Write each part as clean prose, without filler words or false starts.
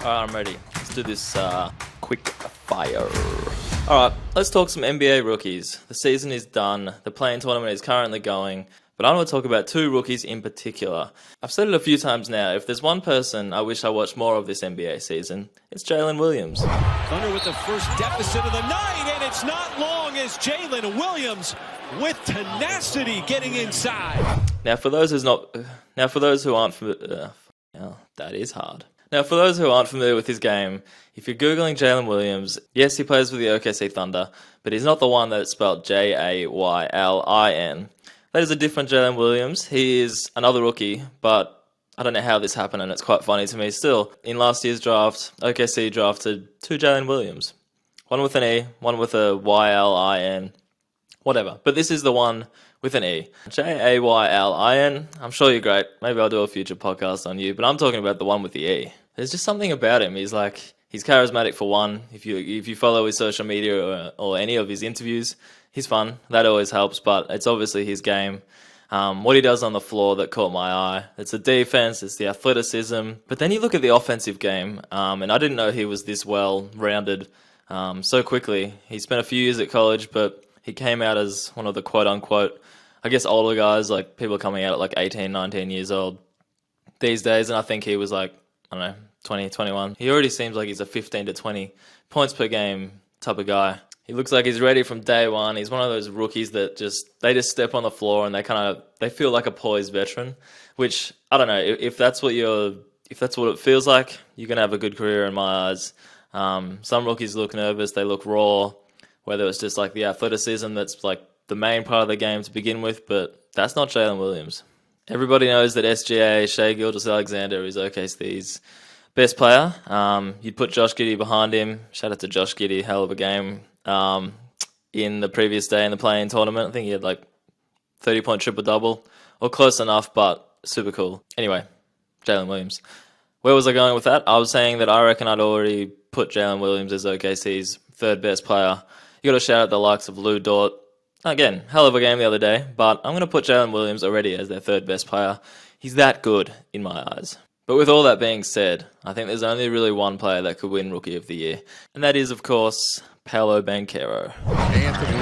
Alright, I'm ready. Let's do this quick fire. Alright, let's talk some NBA rookies. The season is done. The play-in tournament is currently going. But I want to talk about two rookies in particular. I've said it a few times now. If there's one person I wish I watched more of this NBA season, it's Jalen Williams. Thunder with the first deficit of the night, and it's not long as Jalen Williams with tenacity getting inside. Now, for those who aren't familiar, that is hard. Now, for those who aren't familiar with his game, if you're Googling Jalen Williams, yes, he plays with the OKC Thunder, but he's not the one that's spelled Jaylin. That is a different Jalen Williams. He is another rookie, but I don't know how this happened, and it's quite funny to me still. In last year's draft, OKC drafted two Jalen Williams. One with an E, one with a Ylin, whatever. But this is the one with an E. Jaylin. I'm sure you're great. Maybe I'll do a future podcast on you, but I'm talking about the one with the E. There's just something about him. He's charismatic for one. If you follow his social media or any of his interviews, he's fun. That always helps, but it's obviously his game. What he does on the floor that caught my eye. It's the defense, it's the athleticism. But then you look at the offensive game, and I didn't know he was this well-rounded so quickly. He spent a few years at college, but he came out as one of the quote-unquote, I guess, older guys, like people coming out at like 18, 19 years old these days, and I think he was like, I don't know, 20, 21. He already seems like he's a 15 to 20 points per game type of guy. He looks like he's ready from day one. He's one of those rookies that just step on the floor and they feel like a poised veteran, which I don't know if that's what it feels like, you're gonna have a good career in my eyes. Some rookies look nervous, they look raw, whether it's just like the athleticism that's like the main part of the game to begin with, but that's not Jalen Williams. Everybody knows that SGA, Shai Gilgeous-Alexander, is OKC's best player. You'd put Josh Giddey behind him. Shout out to Josh Giddey, hell of a game. In the previous day in the play-in tournament, I think he had like 30-point triple-double, or close enough, but super cool. Anyway, Jalen Williams. Where was I going with that? I was saying that I reckon I'd already put Jalen Williams as OKC's third best player. You got to shout out the likes of Lou Dort. Again, hell of a game the other day, but I'm going to put Jalen Williams already as their third best player. He's that good in my eyes. But with all that being said, I think there's only really one player that could win Rookie of the Year, and that is, of course, Paolo Banchero. Anthony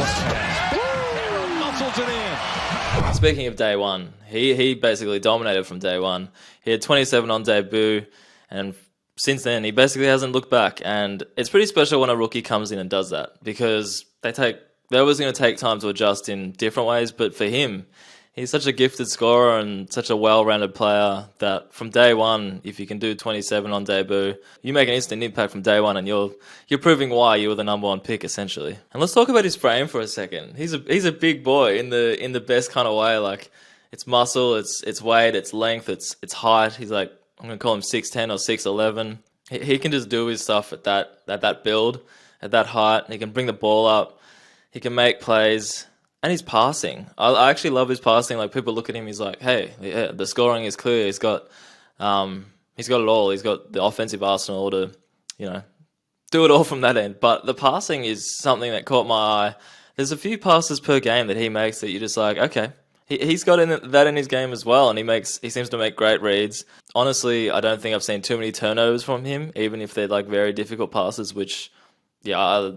muscles it in. Speaking of day one, he basically dominated from day one. He had 27 on debut, and since then, he basically hasn't looked back. And it's pretty special when a rookie comes in and does that, because they're always going to take time to adjust in different ways, but for him, he's such a gifted scorer and such a well-rounded player that from day one, if you can do 27 on debut, you make an instant impact from day one, and you're proving why you were the number one pick, essentially. And let's talk about his frame for a second. He's a big boy in the best kind of way. Like, it's muscle, it's weight, it's length, it's height. He's like, I'm gonna call him 6'10" or 6'11". He can just do his stuff at that build, at that height. He can bring the ball up. He can make plays. And his passing. I actually love his passing. Like, people look at him, he's like, hey, yeah, the scoring is clear. He's got it all. He's got the offensive arsenal to, do it all from that end. But the passing is something that caught my eye. There's a few passes per game that he makes that you're just like, okay, he's got that in his game as well, and he seems to make great reads. Honestly, I don't think I've seen too many turnovers from him, even if they're like very difficult passes, which, yeah,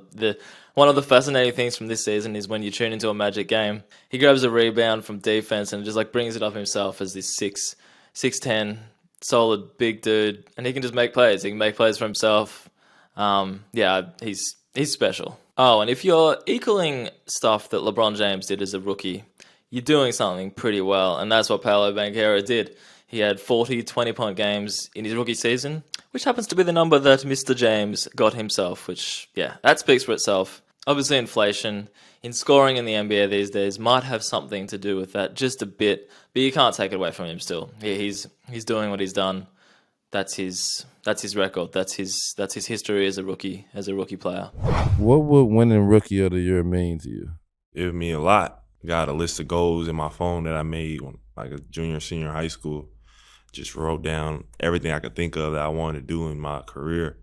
one of the fascinating things from this season is when you tune into a Magic game, he grabs a rebound from defense and just like brings it up himself as this 6'10", solid big dude, and he can just make plays. He can make plays for himself. He's special. Oh, and if you're equaling stuff that LeBron James did as a rookie, you're doing something pretty well, and that's what Paolo Banchero did. He had 40 20-point games in his rookie season, which happens to be the number that Mr. James got himself, which, yeah, that speaks for itself. Obviously, inflation in scoring in the NBA these days might have something to do with that, just a bit, but you can't take it away from him still. He's doing what he's done. That's his record. That's his history as a rookie player. What would winning Rookie of the Year mean to you? It would mean a lot. Got a list of goals in my phone that I made when like a junior, senior high school. Just wrote down everything I could think of that I wanted to do in my career.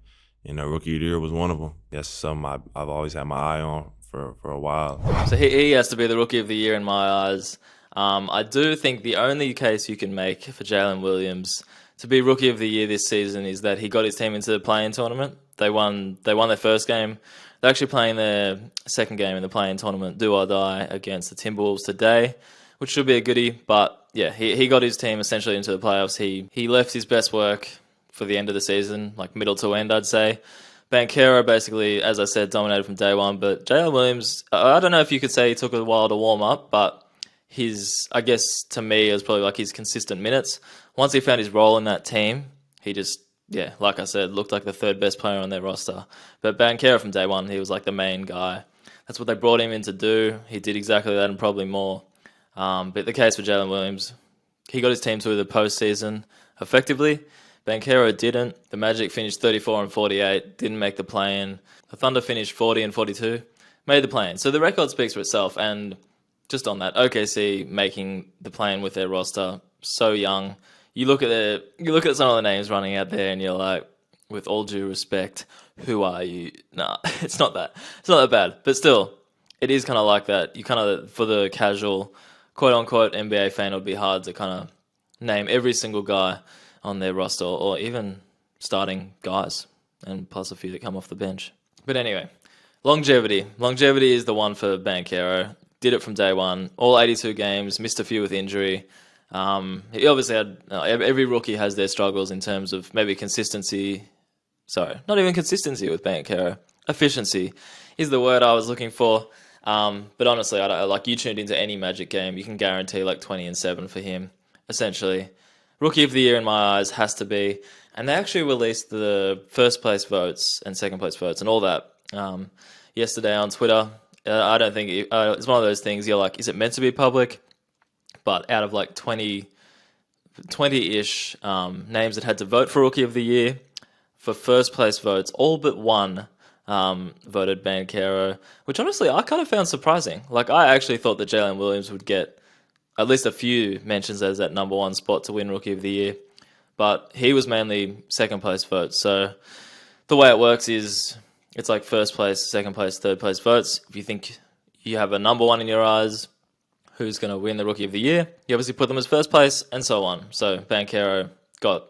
And the Rookie of the Year was one of them. That's something I've always had my eye on for a while. So he has to be the Rookie of the Year in my eyes. I do think the only case you can make for Jalen Williams to be Rookie of the Year this season is that he got his team into the play-in tournament. They won their first game. They're actually playing their second game in the play-in tournament, do or die, against the Timberwolves today, which should be a goodie. But yeah, he got his team essentially into the playoffs. He left his best work for the end of the season, like middle to end, I'd say. Banchero basically, as I said, dominated from day one. But Jalen Williams, I don't know if you could say he took a while to warm up, but I guess to me, it was probably like his consistent minutes. Once he found his role in that team, he just, yeah, like I said, looked like the third best player on their roster. But Banchero from day one, he was like the main guy. That's what they brought him in to do. He did exactly that and probably more. But the case for Jalen Williams, he got his team to the postseason effectively. Banchero didn't. The Magic finished 34 and 48, didn't make the play-in. The Thunder finished 40 and 42, made the play-in. So the record speaks for itself. And just on that, OKC making the play-in with their roster so young. You look at some of the names running out there, and you're like, with all due respect, who are you? Nah, it's not that. It's not that bad. But still, it is kind of like that. You kind of, for the casual, quote-unquote NBA fan, it would be hard to kind of name every single guy on their roster, or even starting guys, and plus a few that come off the bench. But anyway, longevity. Longevity is the one for Banchero. Did it from day one. All 82 games, missed a few with injury. He obviously had, every rookie has their struggles in terms of maybe consistency. Sorry, not even consistency with Banchero. Efficiency is the word I was looking for. But honestly, like you tuned into any Magic game, you can guarantee like 20 and 7 for him, essentially. Rookie of the Year in my eyes has to be. And they actually released the first place votes and second place votes and all that yesterday on Twitter. I don't think it's one of those things you're like, is it meant to be public? But out of like 20-ish names that had to vote for Rookie of the Year, for first place votes, all but one voted Banchero, which honestly I kind of found surprising. Like I actually thought that Jalen Williams would get at least a few mentions as that number one spot to win Rookie of the Year. But he was mainly second place votes. So the way it works is it's like first place, second place, third place votes. If you think you have a number one in your eyes, who's going to win the Rookie of the Year, you obviously put them as first place and so on. So Banchero got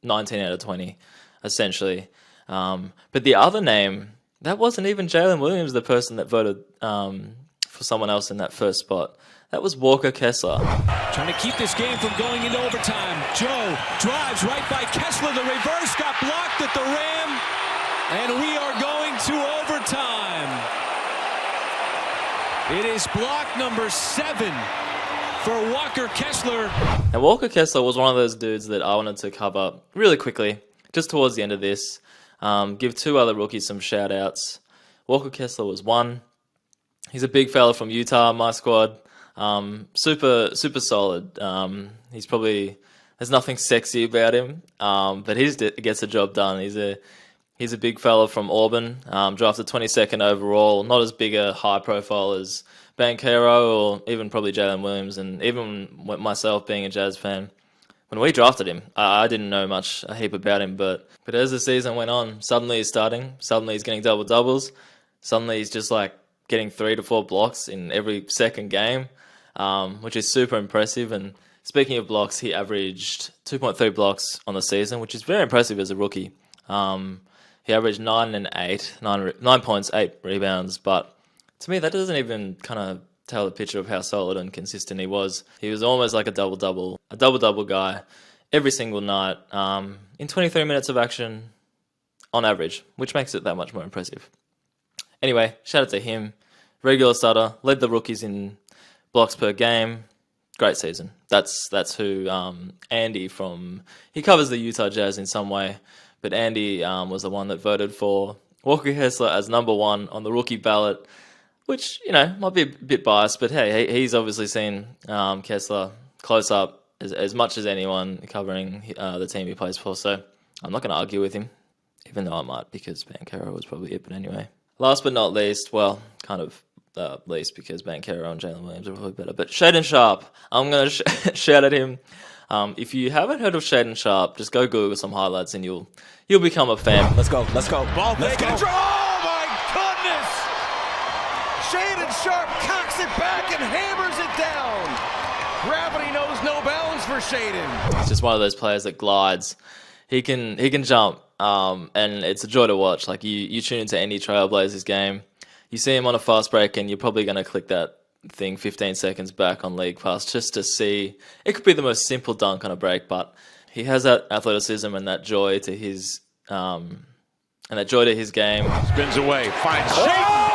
19 out of 20, essentially. But the other name, that wasn't even Jalen Williams, the person that voted for someone else in that first spot. That was Walker Kessler. Trying to keep this game from going into overtime. Joe drives right by Kessler. The reverse got blocked at the rim. And we are going to overtime. It is block number 7 for Walker Kessler. And Walker Kessler was one of those dudes that I wanted to cover really quickly, just towards the end of this. Give two other rookies some shout-outs. Walker Kessler was one. He's a big fella from Utah, my squad. Super solid. He's probably, there's nothing sexy about him, but he gets the job done. He's a big fella from Auburn, drafted 22nd overall. Not as big a high profile as Banchero or even probably Jalen Williams, and even myself being a Jazz fan. When we drafted him, I didn't know a heap about him, but as the season went on, suddenly he's starting, suddenly he's getting double-doubles, suddenly he's just like getting 3 to 4 blocks in every second game, which is super impressive. And speaking of blocks, he averaged 2.3 blocks on the season, which is very impressive as a rookie. He averaged 9 points, 8 rebounds, but to me that doesn't even kind of tell the picture of how solid and consistent he was. He was almost like a double-double guy every single night in 23 minutes of action on average, which makes it that much more impressive. Anyway, shout out to him. Regular starter, led the rookies in blocks per game. Great season. That's who Andy he covers the Utah Jazz in some way, but Andy was the one that voted for Walker Kessler as number one on the rookie ballot, which, might be a bit biased, but hey, he's obviously seen Kessler close up as much as anyone covering the team he plays for, so I'm not going to argue with him, even though I might, because Banchero was probably it, but anyway. Last but not least, well, kind of least because Banchero and Jalen Williams are probably better, but Shaedon Sharpe, I'm going to shout at him. If you haven't heard of Shaedon Sharpe, just go Google some highlights and you'll become a fan. Let's go. Ball Let's go. Oh my goodness! Shaedon Sharpe cocks it back and hammers it down. Gravity knows no bounds for Shaedon. He's just one of those players that glides. He can jump, and it's a joy to watch. Like you tune into any Trailblazers game, you see him on a fast break, and you're probably going to click that thing 15 seconds back on League Pass just to see. It could be the most simple dunk on a break, but he has that athleticism and that joy to his game. Spins away, finds Shaedon.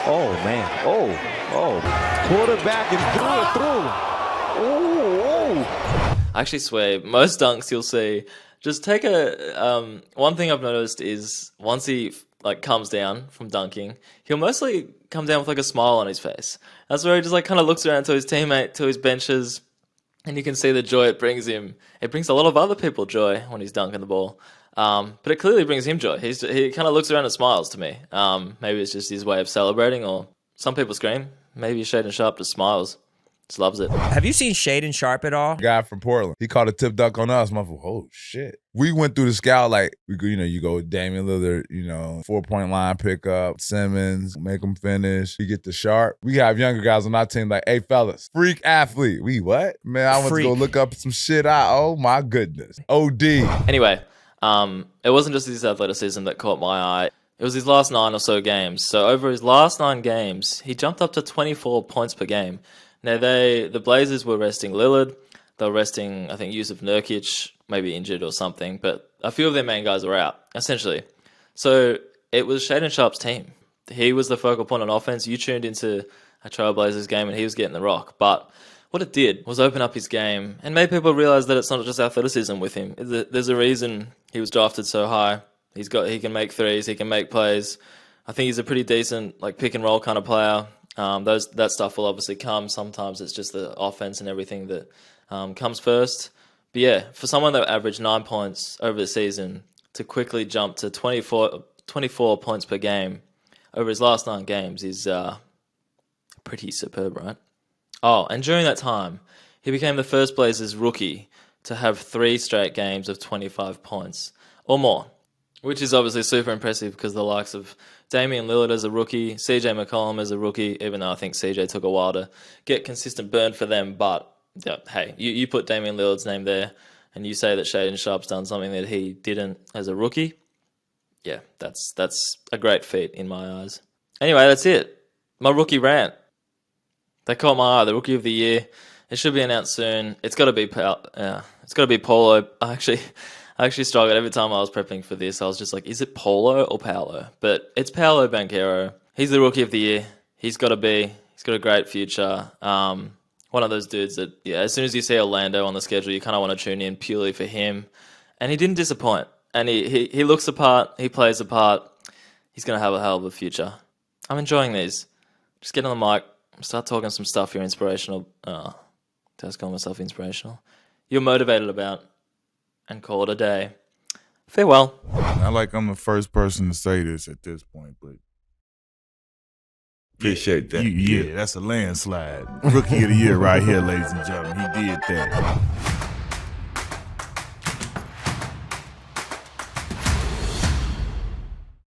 Oh, man. Oh. Quarterback and threw it through. I actually swear, most dunks you'll see, just take a... one thing I've noticed is once he comes down from dunking, he'll mostly come down with like a smile on his face. That's where he just kind of looks around to his teammate, to his benches, and you can see the joy it brings him. It brings a lot of other people joy when he's dunking the ball. But it clearly brings him joy. He kind of looks around and smiles to me. Maybe it's just his way of celebrating, or some people scream. Maybe Shaedon Sharpe just smiles. Just loves it. Have you seen Shaedon Sharpe at all? Guy from Portland. He caught a tip dunk on us. My oh shit. We went through the scout you go with Damian Lillard, 4-point line pickup, Simmons, make him finish. We get to Sharpe. We have younger guys on our team like, hey fellas, freak athlete. We what? Man, I went to go look up some shit. Oh my goodness. OD. Anyway, it wasn't just his athleticism that caught my eye. It was his last 9 or so games. So over his last 9 games, he jumped up to 24 points per game. Now, the Blazers were resting Lillard. They were resting, I think, Yusuf Nurkic, maybe injured or something. But a few of their main guys were out, essentially. So it was Shaedon Sharpe's team. He was the focal point on offense. You tuned into a Trailblazers game and he was getting the rock. But what it did was open up his game and made people realize that it's not just athleticism with him. There's a reason he was drafted so high. He can make threes. He can make plays. I think he's a pretty decent pick and roll kind of player. That stuff will obviously come. Sometimes it's just the offense and everything that comes first. But yeah, for someone that averaged 9 points over the season to quickly jump to 24 points per game over his last 9 games is pretty superb, right? Oh, and during that time, he became the first Blazers rookie to have 3 straight games of 25 points or more, which is obviously super impressive because the likes of Damian Lillard as a rookie, CJ McCollum as a rookie, even though I think CJ took a while to get consistent burn for them. But yeah, hey, you put Damian Lillard's name there and you say that Shaedon Sharpe's done something that he didn't as a rookie. Yeah, that's a great feat in my eyes. Anyway, that's it. My rookie rant. They caught my eye, the rookie of the year. It should be announced soon. It's got to be Paolo. I actually struggled every time I was prepping for this. I was just like, is it Polo or Paolo? But it's Paolo Banchero. He's the rookie of the year. He's got a great future. One of those dudes that, as soon as you see Orlando on the schedule, you kind of want to tune in purely for him. And he didn't disappoint. And he looks the part. He plays the part. He's going to have a hell of a future. I'm enjoying these. Just get on the mic. Start talking some stuff you're inspirational. Just call myself inspirational. You're motivated about. And call it a day. Farewell. Not like I'm the first person to say this at this point, but Appreciate that. yeah, that's a landslide. Rookie of the year right here, ladies and gentlemen. He did that.